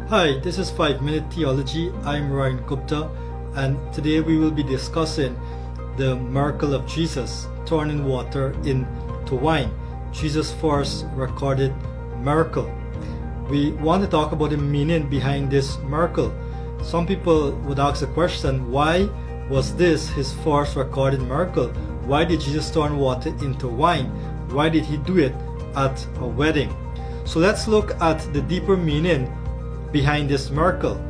Hi, this is 5 Minute Theology. I'm Ryan Gupta, and today we will be discussing the miracle of Jesus turning water into wine, Jesus' first recorded miracle. We want to talk about the meaning behind this miracle. Some people would ask the question, why was this his first recorded miracle? Why did Jesus turn water into wine? Why did he do it at a wedding? So let's look at the deeper meaning behind this miracle.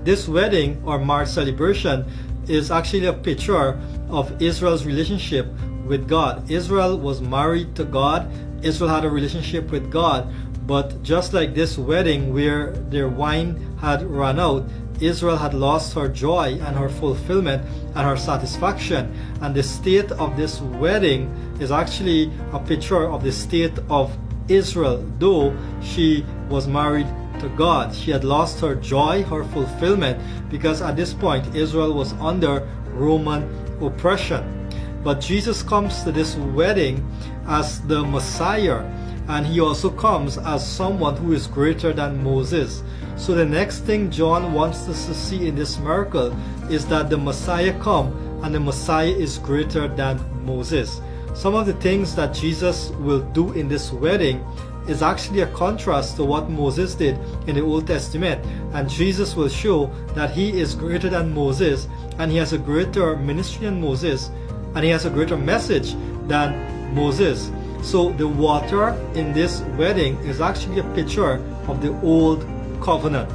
This wedding or marriage celebration is actually a picture of Israel's relationship with God. Israel was married to God. Israel had a relationship with God. But just like this wedding where their wine had run out, Israel had lost her joy and her fulfillment and her satisfaction. And the state of this wedding is actually a picture of the state of Israel, though she was married to God. She had lost her joy, her fulfillment, because at this point Israel was under Roman oppression. But Jesus comes to this wedding as the Messiah, and he also comes as someone who is greater than Moses. So the next thing John wants us to see in this miracle is that the Messiah come, and the Messiah is greater than Moses. Some of the things that Jesus will do in this wedding is actually a contrast to what Moses did in the Old Testament, and Jesus will show that he is greater than Moses, and he has a greater ministry than Moses, and he has a greater message than Moses. So the water in this wedding is actually a picture of the old covenant,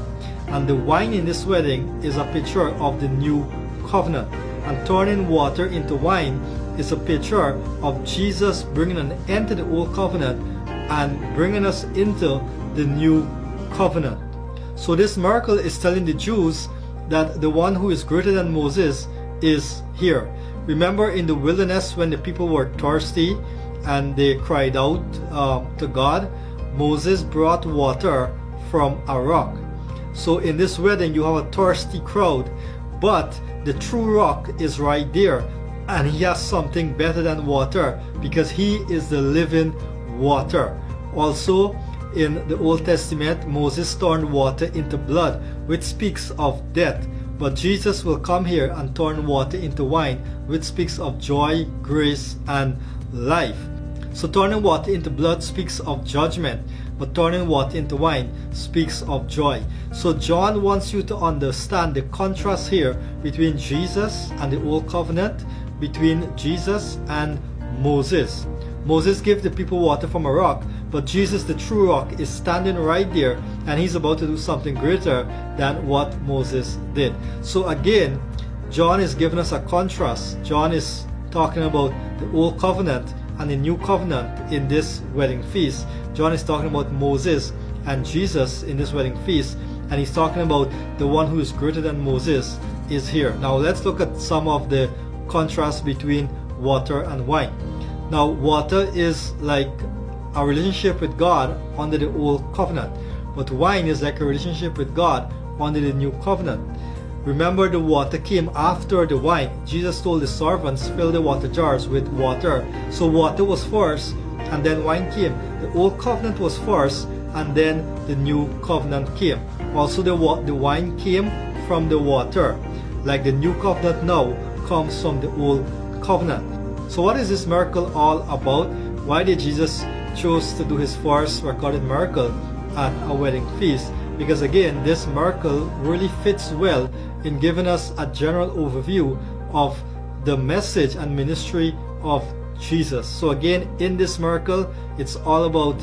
and the wine in this wedding is a picture of the new covenant. And turning water into wine is a picture of Jesus bringing an end to the old covenant and bringing us into the new covenant. So this miracle is telling the Jews that the one who is greater than Moses is here. Remember in the wilderness when the people were thirsty and they cried out to God, Moses brought water from a rock. So in this wedding you have a thirsty crowd, but the true rock is right there, and he has something better than water because he is the living water. Also in the Old Testament, Moses turned water into blood, which speaks of death, but Jesus will come here and turn water into wine, which speaks of joy, grace, and life. So turning water into blood speaks of judgment, but turning water into wine speaks of joy. So John wants you to understand the contrast here between Jesus and the Old Covenant, between Jesus and Moses. Moses gave the people water from a rock, but Jesus, the true rock, is standing right there, and he's about to do something greater than what Moses did. So again, John is giving us a contrast. John is talking about the Old Covenant and the New Covenant in this wedding feast. John is talking about Moses and Jesus in this wedding feast, and he's talking about the one who is greater than Moses is here. Now let's look at some of the contrast between water and wine. Now water is like a relationship with God under the Old Covenant, but wine is like a relationship with God under the New Covenant. Remember, the water came after the wine. Jesus told the servants, fill the water jars with water. So water was first, and then wine came. The Old Covenant was first, and then the New Covenant came. Also the wine came from the water, like the New Covenant now comes from the Old Covenant. So what is this miracle all about? Why did Jesus choose to do his first recorded miracle at a wedding feast? Because again, this miracle really fits well in giving us a general overview of the message and ministry of Jesus. So again, in this miracle, it's all about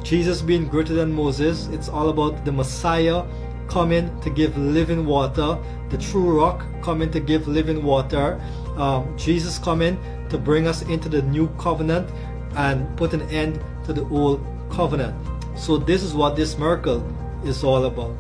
Jesus being greater than Moses. It's all about the Messiah coming to give living water, the true rock coming to give living water, Jesus coming to bring us into the new covenant and put an end to the old covenant. So this is what this miracle is all about.